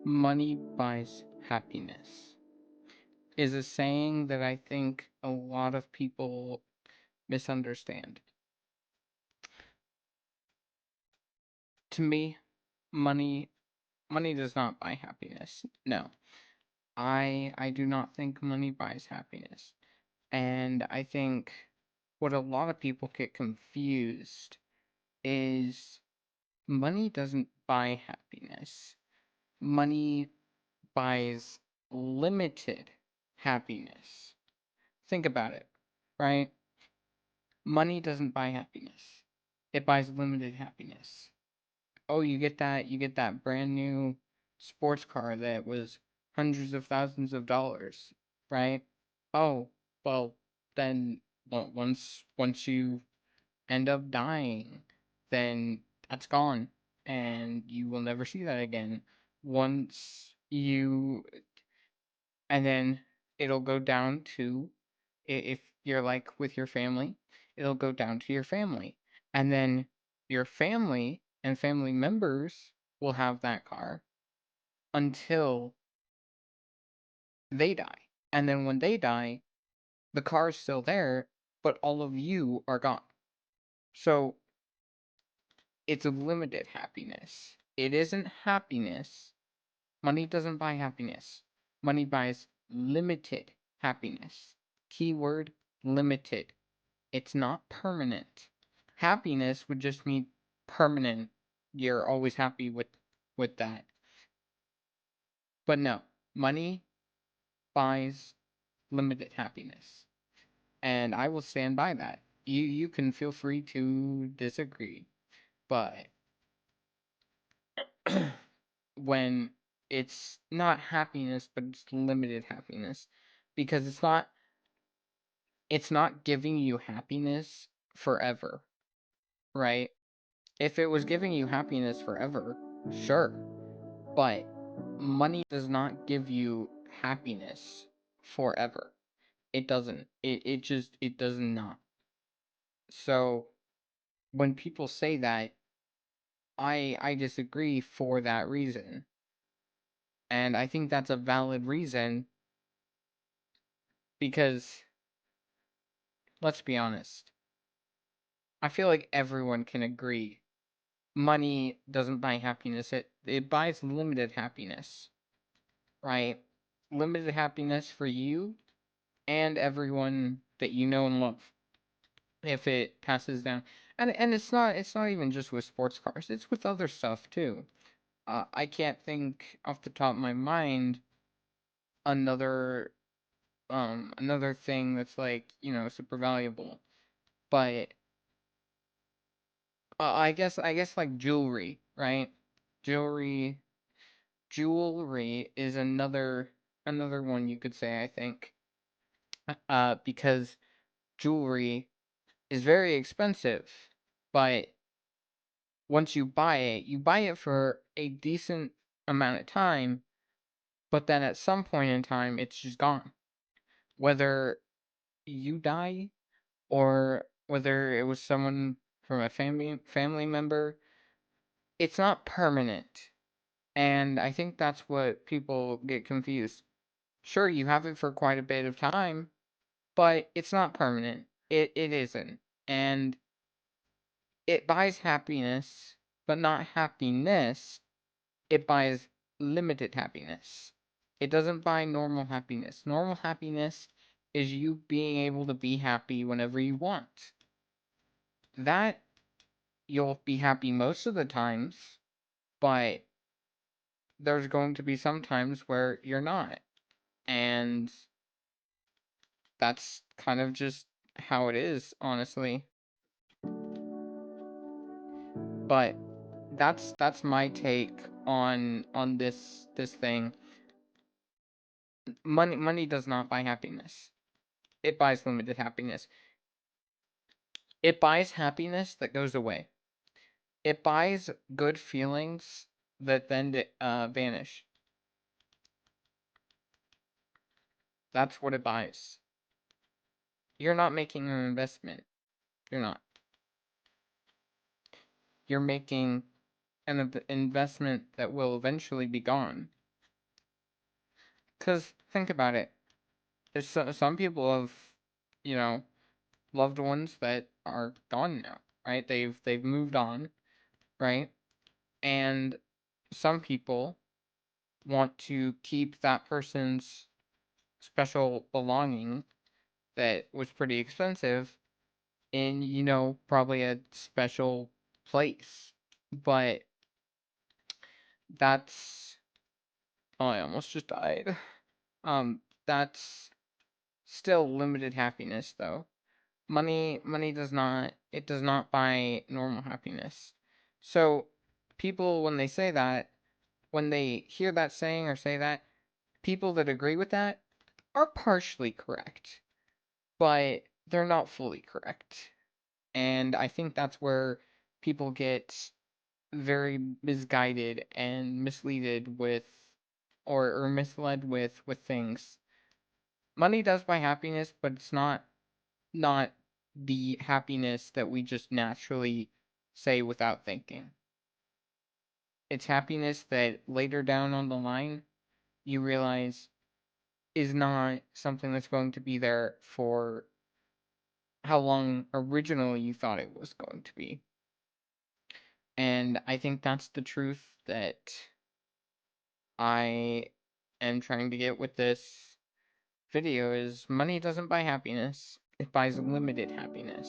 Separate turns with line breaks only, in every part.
Money buys happiness is a saying that I think a lot of people misunderstand. To me, money money does not buy happiness. No. I do not think money buys happiness. And I think what a lot of people get confused is money doesn't buy happiness. Money buys limited happiness. Think about it, right? Money doesn't buy happiness. It buys limited happiness. Oh, you get that brand new sports car that was hundreds of thousands of dollars, right? Oh, well, then once you end up dying, then that's gone and you will never see that again. Once you and then it'll go down to if you're like with your family, it'll go down to your family. And then your family and family members will have that car until they die. And then when they die, the car's still there, but all of you are gone. So it's a limited happiness. It isn't happiness. Money doesn't buy happiness. Money buys limited happiness. Keyword limited. It's not permanent. Happiness would just mean permanent. You're always happy with that. But no, money buys limited happiness. And I will stand by that. You can feel free to disagree, but when it's not happiness, but it's limited happiness because it's not giving you happiness forever, right? If it was giving you happiness forever, sure. But money does not give you happiness forever. It doesn't. It does not. So when people say that, I disagree for that reason. And I think that's a valid reason because let's be honest. I feel like everyone can agree money doesn't buy happiness. It buys limited happiness, right? Limited happiness for you and everyone that you know and love if it passes down. And it's not even just with sports cars. It's with other stuff too. I can't think off the top of my mind another another thing that's like, super valuable. But I guess like jewelry, right? Jewelry jewelry is another one you could say, I think. Because jewelry is very expensive, but once you buy it for a decent amount of time, but then at some point in time, it's just gone. Whether you die or whether it was someone from a family member, it's not permanent. And I think that's what people get confused. Sure, you have it for quite a bit of time, but it's not permanent. It isn't. And it buys happiness, but not happiness. It buys limited happiness. It doesn't buy normal happiness. Normal happiness is you being able to be happy whenever you want. That you'll be happy most of the times, but there's going to be some times where you're not. And that's kind of just how it is, honestly. But that's my take on this thing. Money does not buy happiness. It buys limited happiness. It buys happiness that goes away. It buys good feelings that then vanish. That's what it buys. You're not making an investment. You're not. You're making an investment that will eventually be gone. Cause think about it. There's some people have, you know, loved ones that are gone now, right? They've moved on, right? And some people want to keep that person's special belonging that was pretty expensive in, probably a special place. But that's oh, I almost just died. That's still limited happiness though. Money does not buy normal happiness. So people when they say that, when they hear that saying or say that, people that agree with that are partially correct, but they're not fully correct. And I think that's where people get very misguided and misleaded with or misled with things. Money does buy happiness, but it's not the happiness that we just naturally say without thinking. It's happiness that later down on the line you realize is not something that's going to be there for how long originally you thought it was going to be. And I think that's the truth that I am trying to get with this video is money doesn't buy happiness. It buys limited happiness.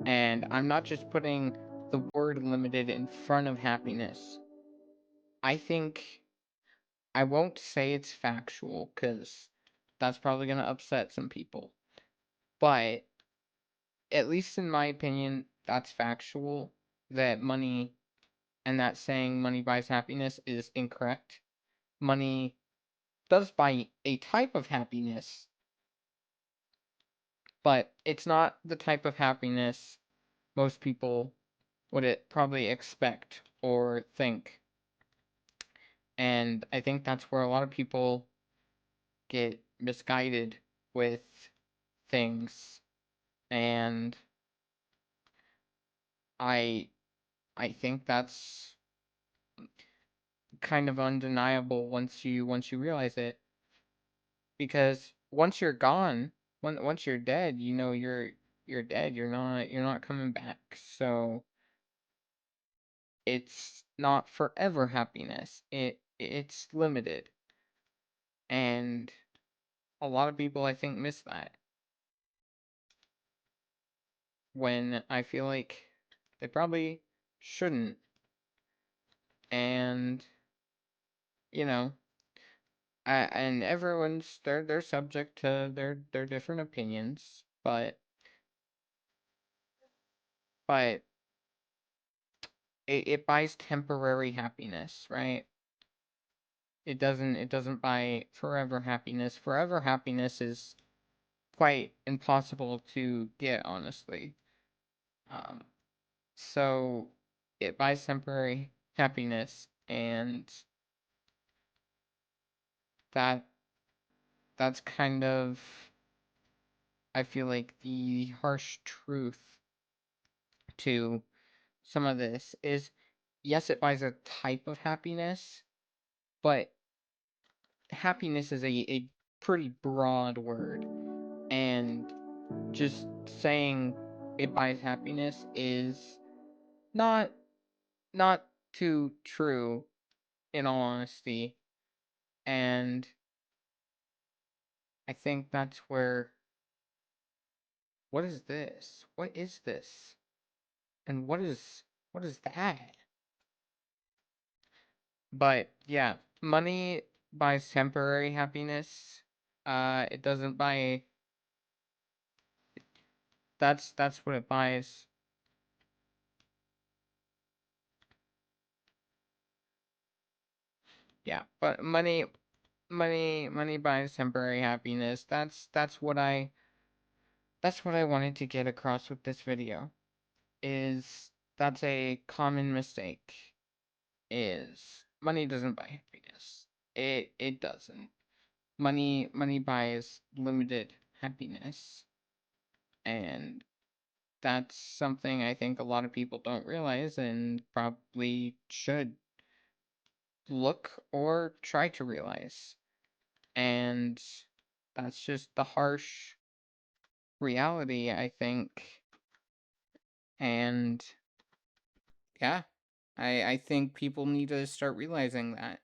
And I'm not just putting the word limited in front of happiness. I think I won't say it's factual because that's probably going to upset some people. But at least in my opinion, that's factual that money and that saying money buys happiness is incorrect. Money does buy a type of happiness, but it's not the type of happiness most people would it probably expect or think. And I think that's where a lot of people get misguided with things. And I I think that's kind of undeniable once you realize it because once you're gone, once you're dead, you're dead. You're not coming back. So it's not forever happiness. It's limited. And a lot of people I think miss that when I feel like they probably shouldn't. And you know, and everyone's they're subject to their different opinions, but it buys temporary happiness, right? It doesn't buy forever happiness. Forever happiness is quite impossible to get, honestly. Um, so it buys temporary happiness, and that that's kind of I feel like the harsh truth to some of this is yes, it buys a type of happiness, but happiness is a pretty broad word. And just saying it buys happiness is not not too true in all honesty. And I think that's where what is this? What is this? And what is that? But yeah, money buys temporary happiness. It doesn't buy. That's what it buys. Yeah, but money buys temporary happiness. That's what I wanted to get across with this video. Is that's a common mistake. Is money doesn't buy happiness. It doesn't. Money buys limited happiness, and that's something I think a lot of people don't realize and probably should look or try to realize. And that's just the harsh reality, I think. And yeah, I think people need to start realizing that.